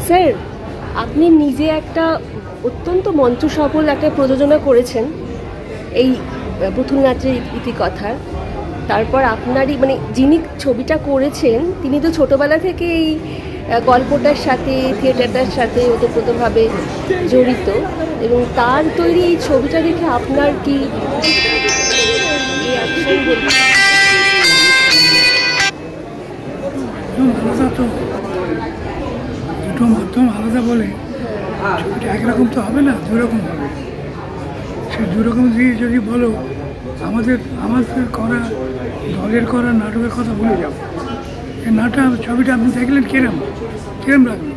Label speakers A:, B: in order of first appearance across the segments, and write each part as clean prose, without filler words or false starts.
A: Sir, আপনি নিজে একটা অত্যন্ত মঞ্চ সফল একটা প্রযোজনা করেছেন এই পুতুল নাচের ইতিকথার। তারপর আপনারই মানে যিনি ছবিটা করেছেন তিনি তো ছোটোবেলা থেকে এই গল্পটার সাথে থিয়েটারটার সাথে ওতপ্রোতভাবে জড়িত, এবং তার তৈরি এই ছবিটা দেখে আপনার কি রিঅ্যাকশন বলতে?
B: আলাদা তো দুটো মাধ্যম আলাদা বলে ছবিটা একরকম তো হবে না, দুরকম হবে। সেই দুরকম দিয়ে যদি বলো আমাদের করা দলের করা নাটকের কথা ভুলে যাও। এই ছবিটা আপনি দেখলেন কিরম লাগলো,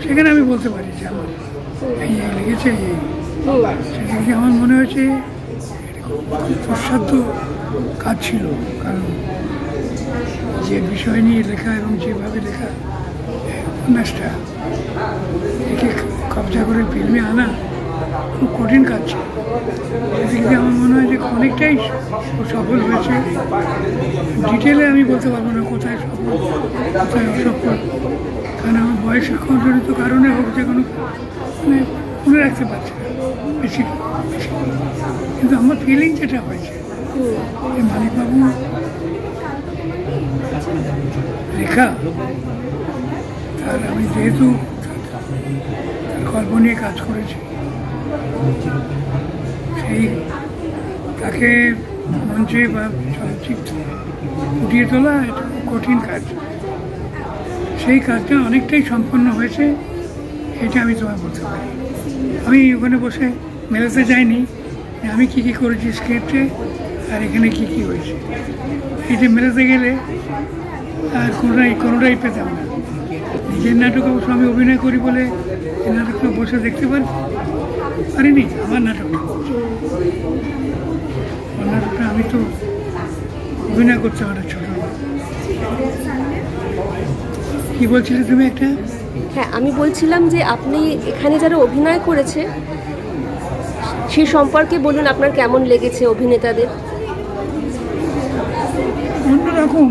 B: সেখানে আমি বলতে পারি যে আমার এই লেগেছে, সেদিকে আমার মনে হয়েছে সুস্বাদু কাজ ছিল। কারণ যে বিষয় নিয়ে লেখা এবং যেভাবে লেখা উপন্যাসটা একে কবজা করে ফিল্মে আনা খুব কঠিন কাজ ছিল। সেদিকে আমার মনে হয় যে অনেকটাই সফল হয়েছে। ডিটেলে আমি বলতে পারবো না কোথায় সফল কোথায় অসফল, কারণ আমার বয়সের জনিত কারণে হোক যে কোনো মানে মনে রাখতে পারছি না বেশি, কিন্তু আমার ফিলিং যেটা হয়েছে মানিকবাবু লেখা, তার আমি যেহেতু তার গল্প নিয়ে কাজ করেছি, সেই তাকে মঞ্চে বা চলচ্চিত্রে ফুটিয়ে তোলা এটা কঠিন কাজ। সেই কাজটা অনেকটাই সম্পন্ন হয়েছে, এটা আমি তোমায় বলতে পারি। আমি ওখানে বসে মেলাতে যাইনি আমি কী কী করেছি স্ক্রিপ্টে আর এখানে কী কী হয়েছে। এটা মেলাতে গেলে আর কোনোটাই পেতাম না। নিজের নাটক অবশ্য আমি অভিনয় করি বলে এই নাটকটা বসে দেখতে পারিনি। আমার নাটকটা আমি তো অভিনয় করতে পারি ছোট। কি বলছিলে তুমি একটা?
A: হ্যাঁ, আমি বলছিলাম যে আপনি এখানে যারা অভিনয় করেছে সে সম্পর্কে বলুন, আপনার কেমন লেগেছে অভিনেতাদের?
B: অন্যরকম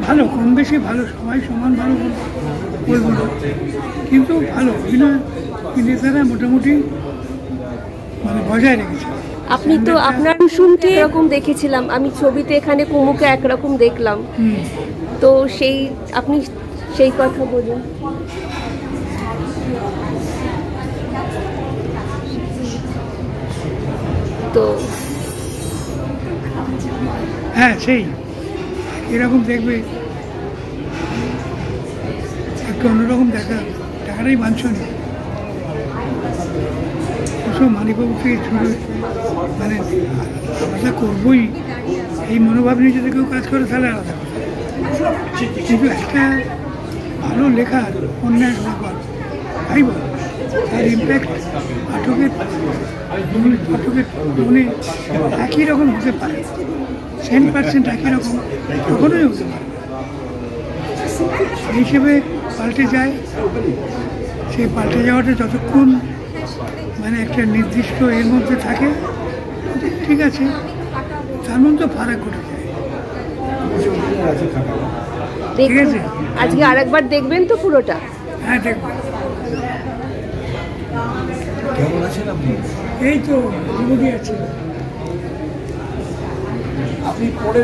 B: ভালো, কম বেশি ভালো, সবাই সমান ভালো বলবো না, কিন্তু ভালো অভিনয় নেতারা মোটামুটি মানে বজায় রেখেছে।
A: আপনি তো আপনার কুসুমকে এরকম দেখেছিলাম, আমি ছবিতে এখানে কুমুকে একরকম দেখলাম, তো আপনি সেই কথা বলুন। তো
B: হ্যাঁ, সেই এরকম দেখবে, একটু অন্যরকম দেখাটাই বাঞ্ছনীয়। ওসব মানিকবাবুকে মানে আলাদা করবোই এই মনোভাব নিয়ে যদি কেউ কাজ করে তাহলে আলাদা কথা, কিন্তু একটা ভালো লেখার উপন্যাস বা গল্প তাই বল, তার ইম্প্যাক্ট পাঠকের মনে একই রকম হতে পারে, 10% একই রকম কখনোই হতে পারে। সেই হিসেবে পাল্টে যায়। সেই পাল্টে যাওয়াটা যতক্ষণ মানে একটা নির্দিষ্ট এর মধ্যে থাকে ঠিক আছে, তার মধ্যে ফারাক ঘটে যায়।
A: ঠিক আছে, আজকে আরেকবার দেখবেন তো পুরোটা?
B: হ্যাঁ, দেখবো। এই তো আছে আপনি পড়ে